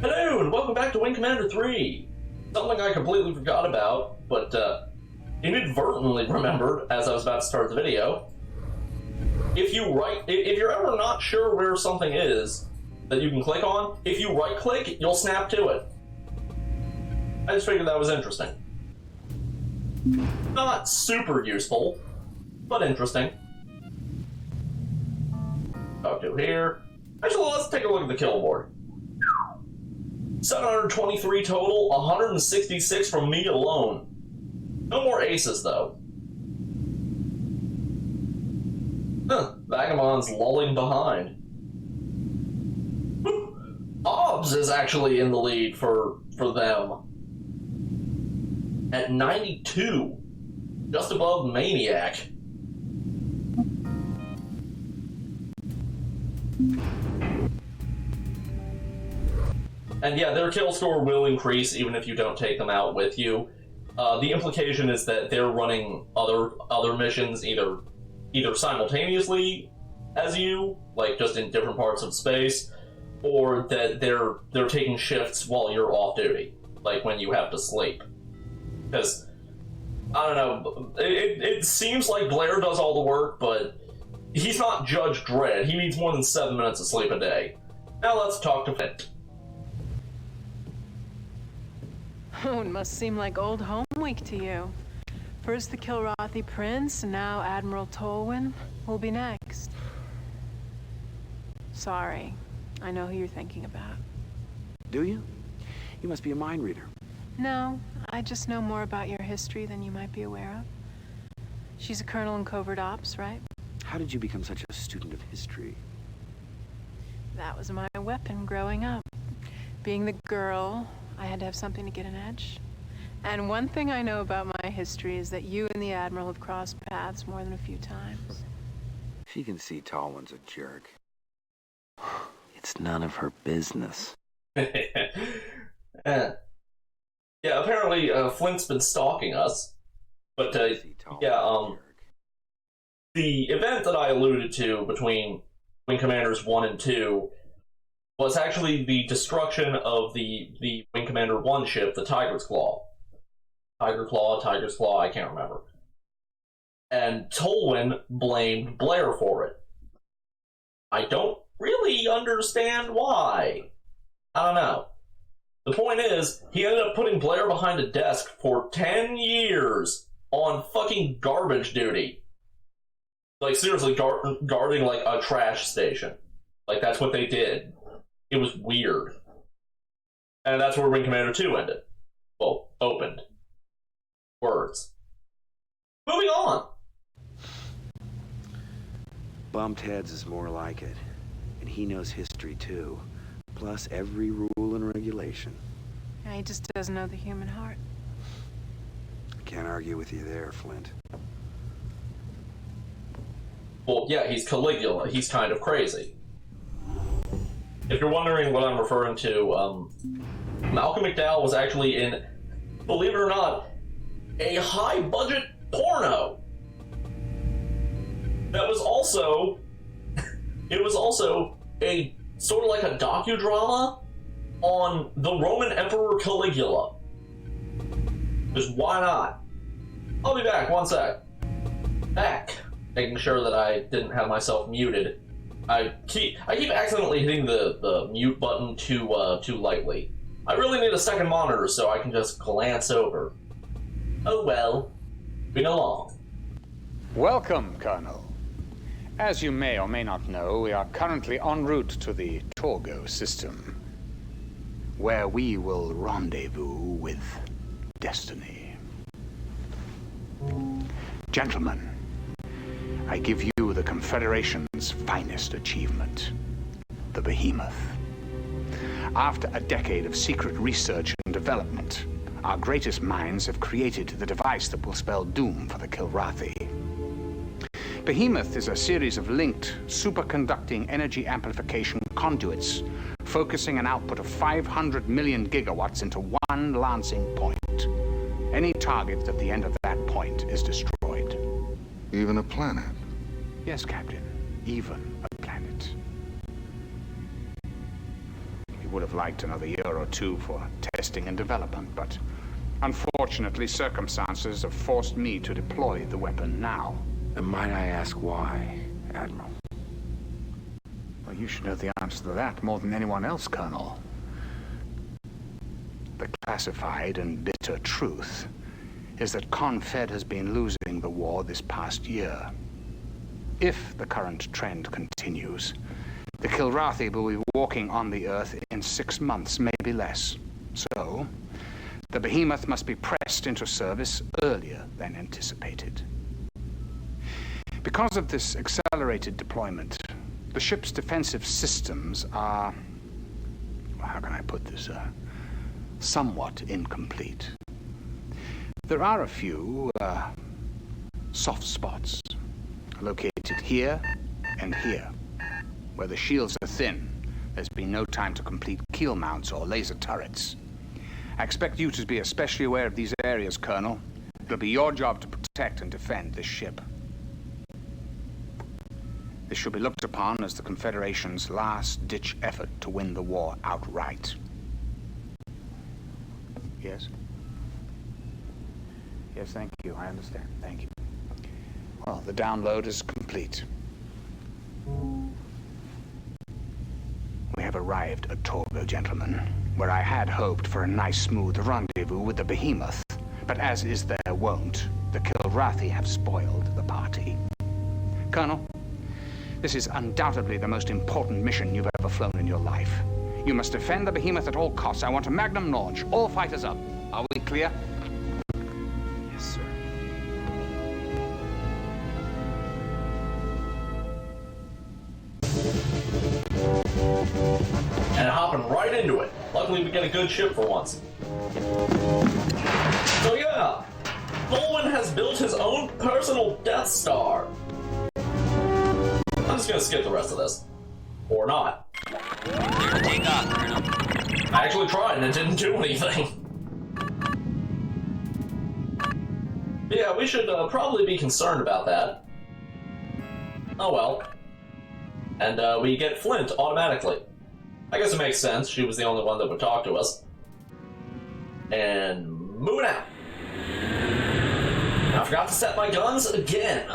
Hello, and welcome back to Wing Commander 3! Something I completely forgot about, but inadvertently remembered as I was about to start the video. If you're ever not sure where something is that you can click on, if you right-click, you'll snap to it. I just figured that was interesting. Not super useful, but interesting. Talk to here. Actually, let's take a look at the kill board. 723 total, 166 from me alone. No more aces, though. Vagabond's lolling behind. Obbs is actually in the lead for them. At 92. Just above Maniac. And yeah, their kill score will increase even if you don't take them out with you. The implication is that they're running other missions either simultaneously as you, like just in different parts of space, or that they're taking shifts while you're off duty, like when you have to sleep. Because I don't know, it seems like Blair does all the work, but he's not Judge Dredd. He needs more than 7 minutes of sleep a day. Now let's talk to Flint. Oh, it must seem like old home week to you. First the Kilrathi Prince, and now Admiral Tolwyn will be next. Sorry, I know who you're thinking about. Do you? You must be a mind reader. No, I just know more about your history than you might be aware of. She's a colonel in covert ops, right? How did you become such a student of history? That was my weapon growing up. Being the girl, I had to have something to get an edge. And one thing I know about my history is that you and the Admiral have crossed paths more than a few times. She can see Tolwyn's a jerk. It's none of her business. Yeah, apparently Flint's been stalking us. But yeah, the event that I alluded to between Wing Commanders 1 and 2 was actually the destruction of the Wing Commander 1 ship, the Tiger's Claw, I can't remember. And Tolwyn blamed Blair for it. I don't really understand why. I don't know. The point is, he ended up putting Blair behind a desk for 10 years on fucking garbage duty. Like, seriously, guarding, like, a trash station. Like, that's what they did. It was weird. And that's where Wing Commander 2 ended. Well, opened. Words. Moving on! Bumped heads is more like it. And he knows history, too. Plus every rule and regulation. Yeah, he just doesn't know the human heart. Can't argue with you there, Flint. Well, yeah, he's Caligula. He's kind of crazy. If you're wondering what I'm referring to, Malcolm McDowell was actually in, believe it or not, a high-budget porno. That was also, it was also a sort of like a docudrama on the Roman Emperor Caligula. Just why not? I'll be back, one sec. Back. Making sure that I didn't have myself muted. I keep accidentally hitting the mute button too lightly. I really need a second monitor so I can just glance over. Oh well. Been along. Welcome, Colonel. As you may or may not know, we are currently en route to the Torgo system, where we will rendezvous with destiny. Gentlemen, I give you the Confederation's finest achievement, the Behemoth. After a decade of secret research and development, our greatest minds have created the device that will spell doom for the Kilrathi. Behemoth is a series of linked, superconducting energy amplification conduits, focusing an output of 500 million gigawatts into one lancing point. Any target at the end of that point is destroyed. Even a planet? Yes, Captain. Even a planet. would have liked another year or two for testing and development, but unfortunately circumstances have forced me to deploy the weapon now. And might I ask why, Admiral? Well, you should know the answer to that more than anyone else, Colonel. The classified and bitter truth is that Confed has been losing the war this past year. If the current trend continues, the Kilrathi will be walking on the Earth in 6 months, maybe less. So, the Behemoth must be pressed into service earlier than anticipated. Because of this accelerated deployment, the ship's defensive systems are, how can I put this, somewhat incomplete. There are a few soft spots located here and here. Where the shields are thin, there's been no time to complete keel mounts or laser turrets. I expect you to be especially aware of these areas, Colonel. It'll be your job to protect and defend this ship. This should be looked upon as the Confederation's last-ditch effort to win the war outright. Yes? Yes, thank you. I understand. Thank you. Well, the download is complete. We have arrived at Torgo, gentlemen, where I had hoped for a nice, smooth rendezvous with the Behemoth. But as is their wont, the Kilrathi have spoiled the party. Colonel, this is undoubtedly the most important mission you've ever flown in your life. You must defend the Behemoth at all costs. I want a magnum launch. All fighters up. Are we clear? Yes, sir. And hopping right into it. Luckily, we get a good ship for once. So yeah, Bolin has built his own personal Death Star. I'm just gonna skip the rest of this. Or not. Take off, Colonel. I actually tried and it didn't do anything. But yeah, we should probably be concerned about that. Oh well. And we get Flint automatically. I guess it makes sense. She was the only one that would talk to us. And moving out. I forgot to set my guns again.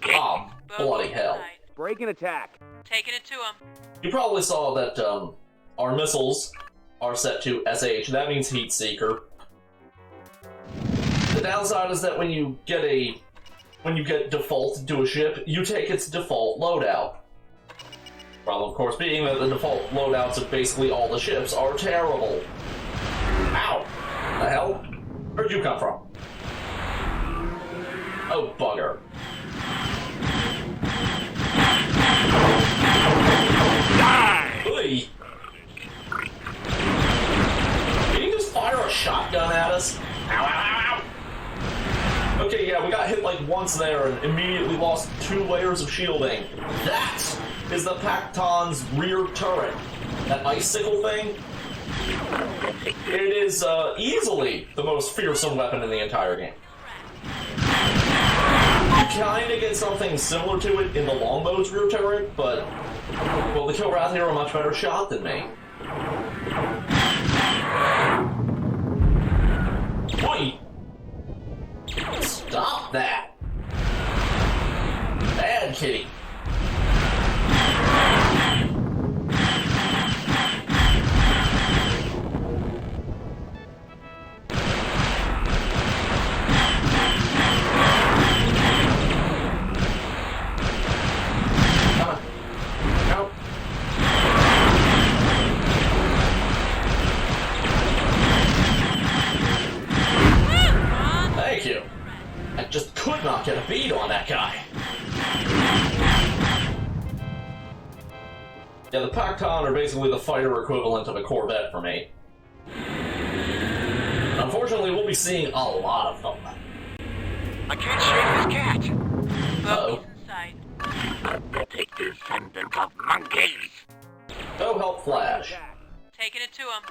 Oh, bloody hell. Break and attack. Taking it to him. You probably saw that our missiles are set to SH. That means Heat Seeker. The downside is that when you get default to a ship, you take its default loadout. Problem, of course, being that the default loadouts of basically all the ships are terrible. Ow! The hell? Where'd you come from? Oh, bugger. Die! Oy. Can you just fire a shotgun at us? Ow, ow, ow, ow! Okay, yeah, we got hit like once there and immediately lost 2 layers of shielding. That is the Pacton's rear turret. That icicle thing. It is easily the most fearsome weapon in the entire game. You kinda get something similar to it in the Longbow's rear turret, but, well, the Kilrathi are a much better shot than me. Wait! Stop that! Bad kitty. Not get a beat on that guy. Yeah, the Pacton are basically the fighter equivalent of a Corvette for me. Unfortunately, we'll be seeing a lot of them. I can't shake this cat. Uh-oh. Take this sentence of monkeys. Go help Flash. Taking it to him.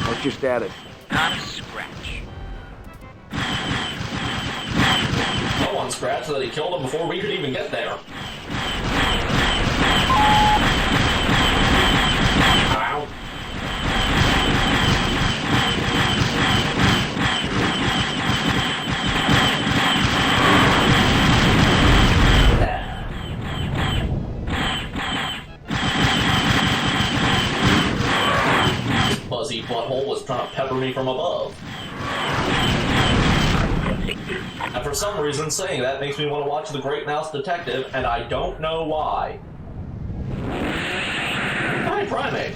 What's your status? Not a scratch. No one scratched that he killed him before we could even get there. me from above. And for some reason, saying that makes me want to watch The Great Mouse Detective, and I don't know why. Hi, Primate.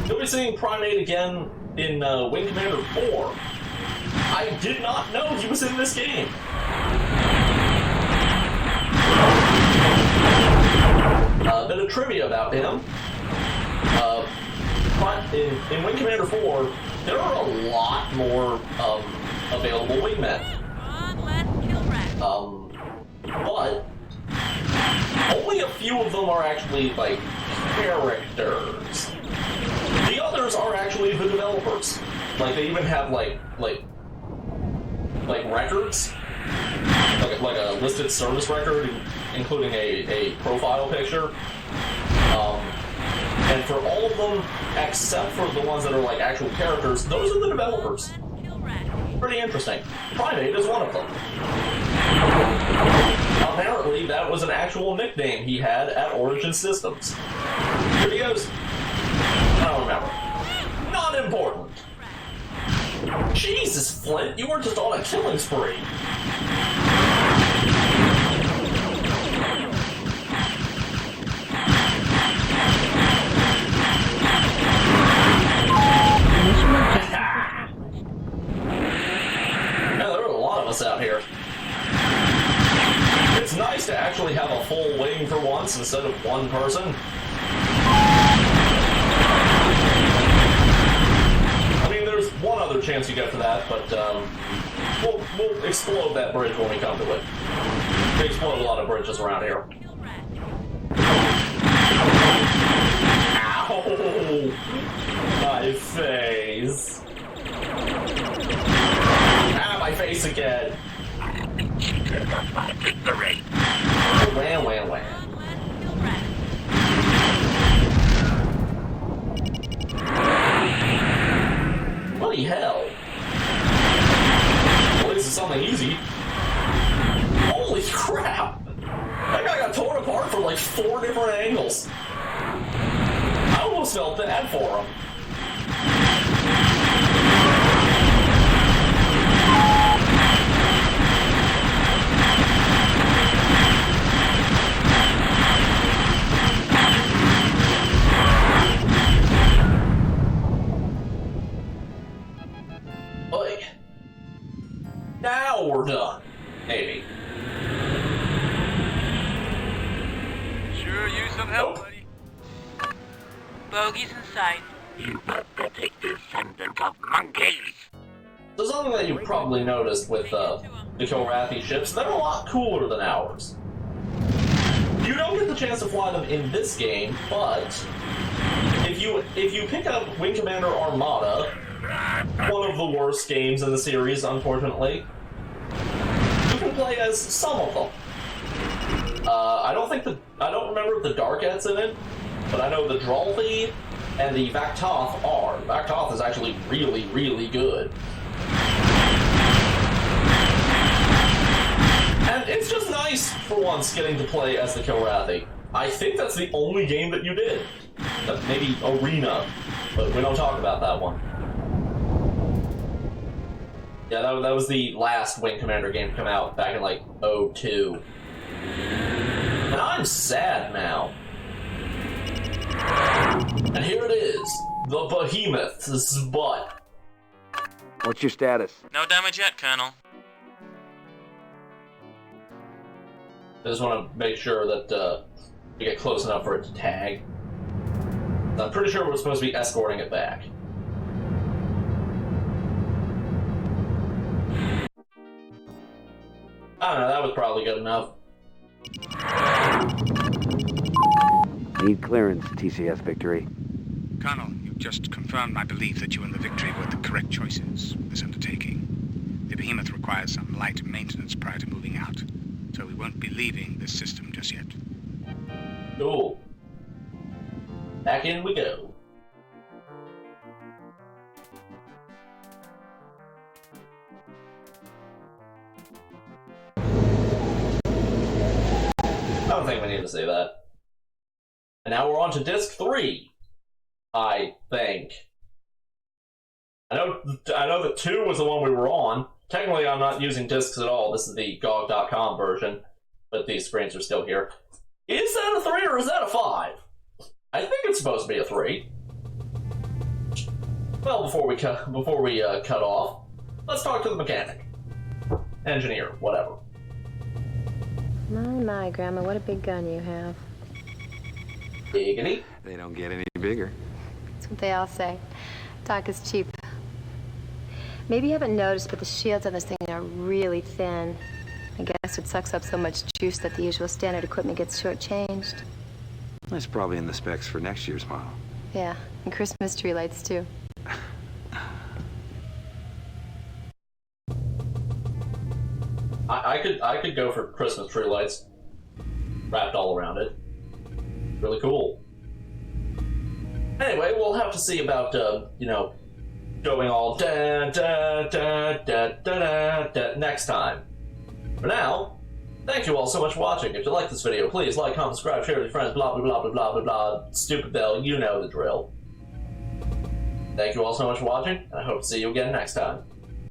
You'll be seeing Primate again in Wing Commander 4. I did not know he was in this game. A bit of trivia about him. In Wing Commander 4, there are a lot more available wingmen. But only a few of them are actually, like, characters. The others are actually the developers. Like, they even have, like records. Like a listed service record, including a profile picture. And for all of them, except for the ones that are like actual characters, those are the developers. Pretty interesting. Primate is one of them. Apparently, that was an actual nickname he had at Origin Systems. Here he goes. I don't remember. Not important. Jesus, Flint, you were just on a killing spree. Out here. It's nice to actually have a full wing for once instead of one person. I mean, there's one other chance you get for that, but we'll explode that bridge when we come to it. We explode a lot of bridges around here. Ow! My face. My face again. Wham, wham, wham. Bloody hell. Well, this is something easy. Holy crap! That guy got torn apart from like 4 different angles. I almost felt bad for him. Now we're done. Maybe. Sure use some help, Nope. buddy. Bogies in sight. You pathetic descendant of monkeys. So something that you probably noticed with the Kilrathi ships, they're a lot cooler than ours. You don't get the chance to fly them in this game, but if you pick up Wing Commander Armada, one of the worst games in the series, unfortunately, you can play as some of them. I don't remember if the Darkets in it, but I know the Drolthi and the Vaktoth are. Vaktoth is actually really, really good. And it's just nice, for once, getting to play as the Kilrathi. I think that's the only game that you did. Maybe Arena, but we don't talk about that one. Yeah, that was the last Wing Commander game to come out back in, like, 2002. And I'm sad now. And here it is, the Behemoth's butt. What's your status? No damage yet, Colonel. I just want to make sure that we get close enough for it to tag. I'm pretty sure we're supposed to be escorting it back. I don't know, that was probably good enough. Need clearance, TCS Victory. Colonel, you've just confirmed my belief that you and the Victory were the correct choices for this undertaking. The Behemoth requires some light maintenance prior to moving out, so we won't be leaving this system just yet. Cool. Back in we go. I don't think we need to say that. And now we're on to Disc 3. I think. I know that 2 was the one we were on. Technically, I'm not using discs at all. This is the GOG.com version, but these screens are still here. Is that a 3 or is that a 5? I think it's supposed to be a 3. Well, before we cut off, let's talk to the mechanic, engineer, whatever. My, Grandma, what a big gun you have. Giggity. They don't get any bigger. That's what they all say. Talk is cheap. Maybe you haven't noticed, but the shields on this thing are really thin. I guess it sucks up so much juice that the usual standard equipment gets shortchanged. That's probably in the specs for next year's model. Yeah, and Christmas tree lights, too. I could go for Christmas tree lights wrapped all around it. Really cool. Anyway, we'll have to see about going all da da da da da da next time. For now, thank you all so much for watching. If you like this video, please like, comment, subscribe, share with your friends, blah blah blah blah blah blah blah. Stupid bell, you know the drill. Thank you all so much for watching, and I hope to see you again next time.